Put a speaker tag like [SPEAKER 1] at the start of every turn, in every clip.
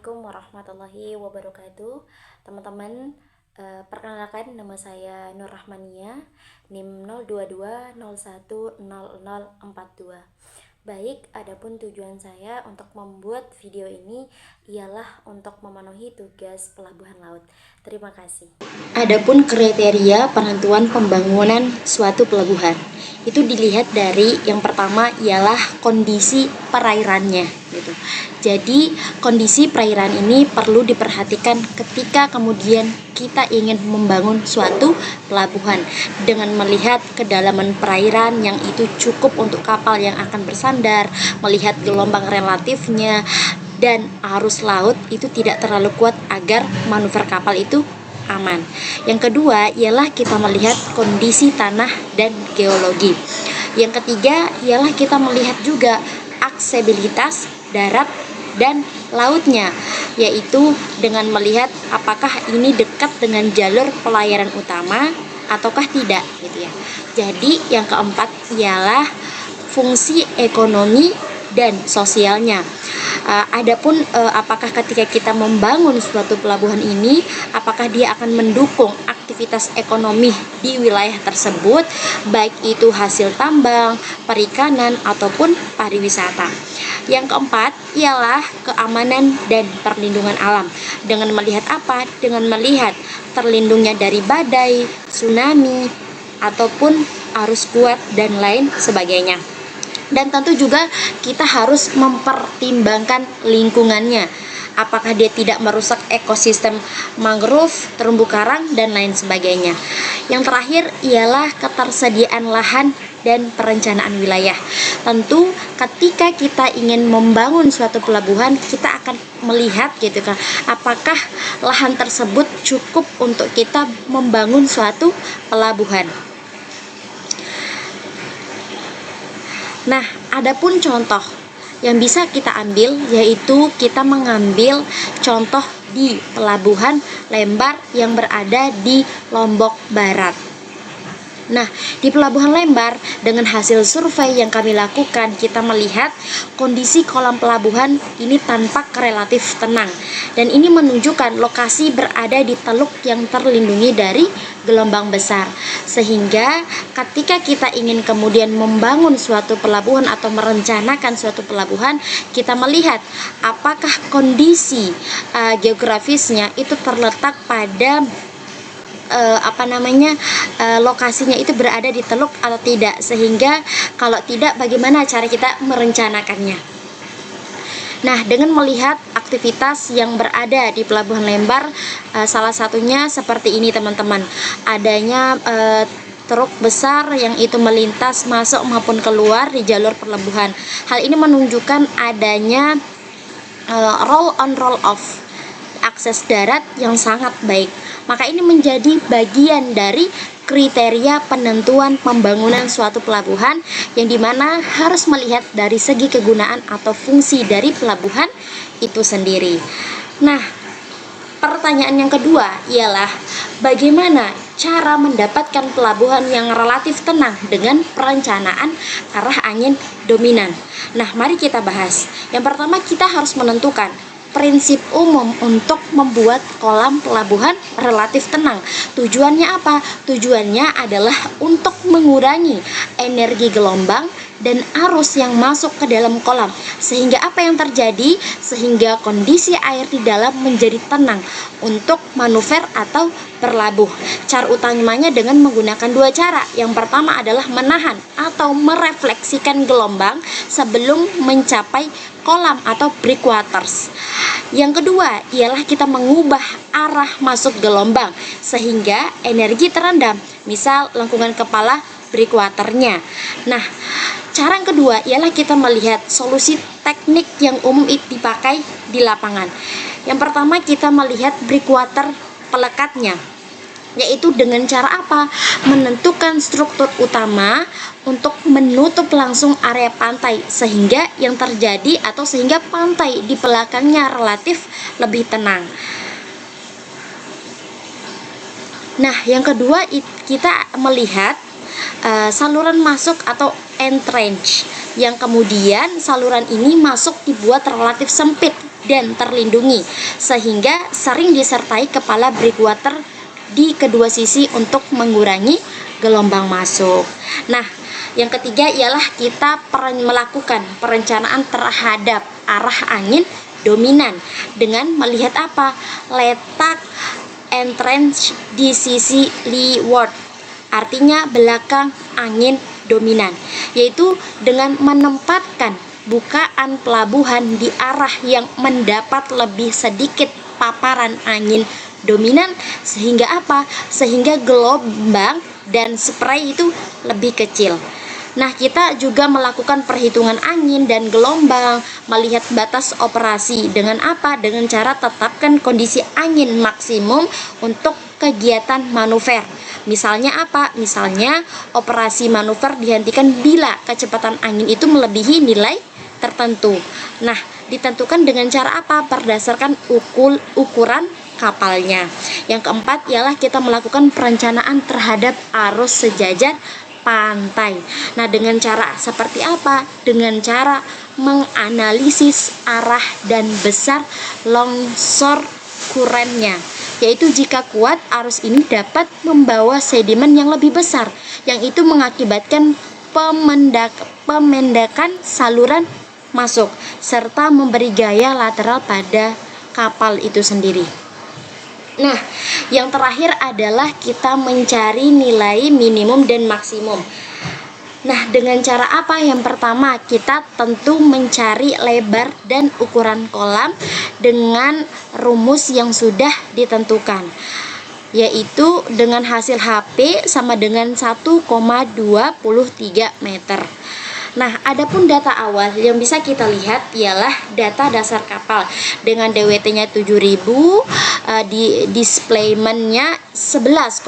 [SPEAKER 1] Assalamualaikum warahmatullahi wabarakatuh. Teman-teman, perkenalkan nama saya Nur Rahmania, NIM 022010042. Baik, adapun tujuan saya untuk membuat video ini ialah untuk memenuhi tugas pelabuhan laut. Terima kasih. Adapun kriteria penentuan pembangunan suatu pelabuhan itu dilihat dari yang pertama ialah kondisi perairannya gitu. Jadi kondisi perairan ini perlu diperhatikan ketika kemudian kita ingin membangun suatu pelabuhan dengan melihat kedalaman perairan yang itu cukup untuk kapal yang akan bersandar, melihat gelombang relatifnya, dan arus laut itu tidak terlalu kuat agar manuver kapal itu aman. Yang kedua ialah kita melihat kondisi tanah dan geologi. Yang ketiga ialah kita melihat juga aksesibilitas darat dan lautnya, yaitu dengan melihat apakah ini dekat dengan jalur pelayaran utama ataukah tidak gitu ya. Jadi yang keempat ialah fungsi ekonomi dan sosialnya. Adapun apakah ketika kita membangun suatu pelabuhan ini, apakah dia akan mendukung aktivitas ekonomi di wilayah tersebut, baik itu hasil tambang, perikanan, ataupun pariwisata. Yang keempat ialah keamanan dan perlindungan alam. Dengan melihat apa? Dengan melihat terlindungnya dari badai, tsunami, ataupun arus kuat dan lain sebagainya. Dan tentu juga kita harus mempertimbangkan lingkungannya. Apakah dia tidak merusak ekosistem mangrove, terumbu karang, dan lain sebagainya. Yang terakhir ialah ketersediaan lahan dan perencanaan wilayah. Tentu ketika kita ingin membangun suatu pelabuhan, kita akan melihat gitu kan, apakah lahan tersebut cukup untuk kita membangun suatu pelabuhan. Nah, adapun contoh yang bisa kita ambil yaitu kita mengambil contoh di Pelabuhan Lembar yang berada di Lombok Barat. Nah, di Pelabuhan Lembar dengan hasil survei yang kami lakukan, kita melihat kondisi kolam pelabuhan ini tampak relatif tenang. Dan ini menunjukkan lokasi berada di teluk yang terlindungi dari gelombang besar. Sehingga ketika kita ingin kemudian membangun suatu pelabuhan atau merencanakan suatu pelabuhan, kita melihat apakah kondisi geografisnya itu terletak pada lokasinya itu berada di teluk atau tidak, sehingga kalau tidak bagaimana cara kita merencanakannya. Nah, dengan melihat aktivitas yang berada di Pelabuhan Lembar, salah satunya seperti ini teman-teman, adanya truk besar yang itu melintas masuk maupun keluar di jalur pelabuhan. Hal ini menunjukkan adanya roll on roll off akses darat yang sangat baik. Maka ini menjadi bagian dari kriteria penentuan pembangunan suatu pelabuhan, yang dimana harus melihat dari segi kegunaan atau fungsi dari pelabuhan itu sendiri. Nah, pertanyaan yang kedua ialah bagaimana cara mendapatkan pelabuhan yang relatif tenang dengan perencanaan arah angin dominan. Nah, mari kita bahas. Yang pertama, kita harus menentukan prinsip umum untuk membuat kolam pelabuhan relatif tenang. Tujuannya apa? Tujuannya adalah untuk mengurangi energi gelombang dan arus yang masuk ke dalam kolam. Sehingga apa yang terjadi? Sehingga kondisi air di dalam menjadi tenang untuk manuver atau berlabuh. Cara utamanya dengan menggunakan dua cara. Yang pertama adalah menahan atau merefleksikan gelombang sebelum mencapai kolam atau breakwaters. Yang kedua ialah kita mengubah arah masuk gelombang sehingga energi terendam, misal lengkungan kepala breakwaternya. Nah, cara yang kedua ialah kita melihat solusi teknik yang umum dipakai di lapangan. Yang pertama kita melihat breakwater pelekatnya, yaitu dengan cara apa? Menentukan struktur utama untuk menutup langsung area pantai, sehingga yang terjadi atau sehingga pantai di belakangnya relatif lebih tenang. Nah, yang kedua kita melihat saluran masuk atau entrench, yang kemudian saluran ini masuk dibuat relatif sempit dan terlindungi, sehingga sering disertai kepala breakwater di kedua sisi untuk mengurangi gelombang masuk. Nah, yang ketiga ialah kita melakukan perencanaan terhadap arah angin dominan dengan melihat apa? Letak entrance di sisi leeward, artinya belakang angin dominan, yaitu dengan menempatkan bukaan pelabuhan di arah yang mendapat lebih sedikit paparan angin dominan, sehingga apa? Sehingga gelombang dan spray itu lebih kecil. Nah, kita juga melakukan perhitungan angin dan gelombang, melihat batas operasi dengan apa? Dengan cara tetapkan kondisi angin maksimum untuk kegiatan manuver. Misalnya apa? Misalnya operasi manuver dihentikan bila kecepatan angin itu melebihi nilai tertentu. Nah, ditentukan dengan cara apa? Berdasarkan ukuran kapalnya. Yang keempat ialah kita melakukan perencanaan terhadap arus sejajar pantai. Nah, dengan cara seperti apa? Dengan cara menganalisis arah dan besar longsor kurennya, yaitu jika kuat arus ini dapat membawa sedimen yang lebih besar, yang itu mengakibatkan pemendakan saluran masuk serta memberi gaya lateral pada kapal itu sendiri. Nah, yang terakhir adalah kita mencari nilai minimum dan maksimum. Nah, dengan cara apa? Yang pertama, kita tentu mencari lebar dan ukuran kolam dengan rumus yang sudah ditentukan, yaitu dengan hasil HP sama dengan 1,23 meter. Nah, adapun data awal yang bisa kita lihat ialah data dasar kapal dengan DWT-nya 7000, di displacement-nya 11,500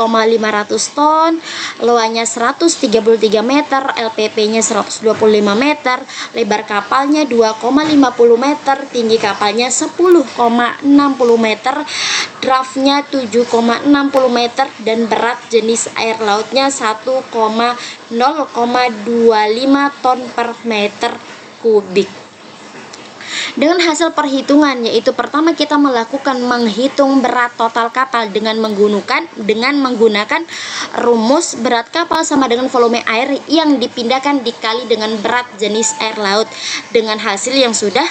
[SPEAKER 1] ton, loanya 133 meter, LPP-nya 125 meter, lebar kapalnya 2,50 meter, tinggi kapalnya 10,60 meter, draftnya 7,60 meter, dan berat jenis air lautnya 0,25 ton per meter kubik. Dengan hasil perhitungan, yaitu pertama kita menghitung berat total kapal dengan menggunakan rumus berat kapal sama dengan volume air yang dipindahkan dikali dengan berat jenis air laut dengan hasil yang sudah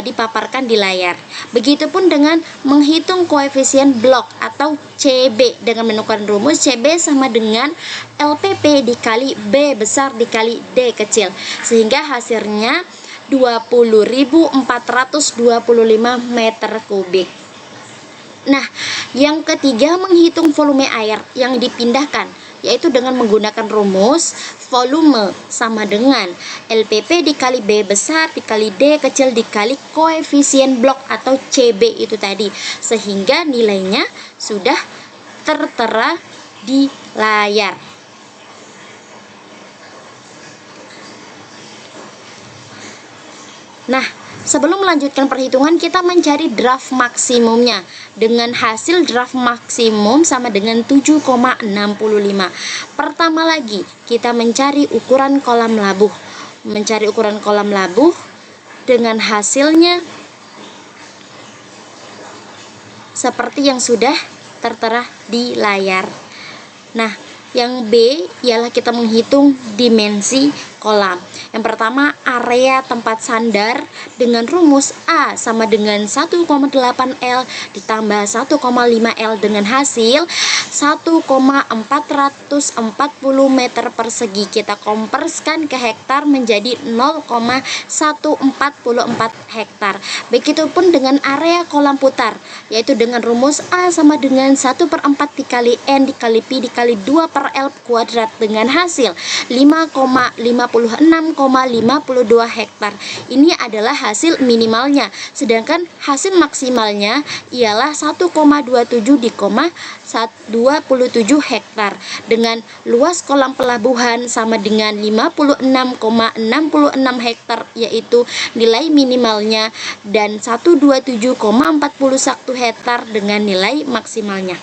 [SPEAKER 1] dipaparkan di layar. Begitupun dengan menghitung koefisien blok atau CB dengan menggunakan rumus CB sama dengan LPP dikali B besar dikali D kecil, sehingga hasilnya 20.425 meter kubik. Nah, yang ketiga menghitung volume air yang dipindahkan, yaitu dengan menggunakan rumus volume sama dengan LPP dikali B besar dikali D kecil dikali koefisien blok atau CB itu tadi, sehingga nilainya sudah tertera di layar. Nah, sebelum melanjutkan perhitungan, kita mencari draft maksimumnya. Dengan hasil draft maksimum sama dengan 7,65. Pertama lagi, kita mencari ukuran kolam labuh. Mencari ukuran kolam labuh dengan hasilnya seperti yang sudah tertera di layar. Nah, yang B ialah kita menghitung dimensi kolam. Yang pertama, area tempat sandar dengan rumus A sama dengan 1,8 L ditambah 1,5 L dengan hasil 1,440 meter persegi. Kita kompreskan ke hektar menjadi 0,144 hektar. Begitupun dengan area kolam putar, yaitu dengan rumus A sama dengan 1/4 dikali N dikali Pi dikali 2 per L kuadrat dengan hasil 5,56,52 hektar. Ini adalah hasil minimalnya, sedangkan hasil maksimalnya ialah 1,27 hektar dengan luas kolam pelabuhan sama dengan 56,66 hektar, yaitu nilai minimalnya, dan 127,41 hektar dengan nilai maksimalnya.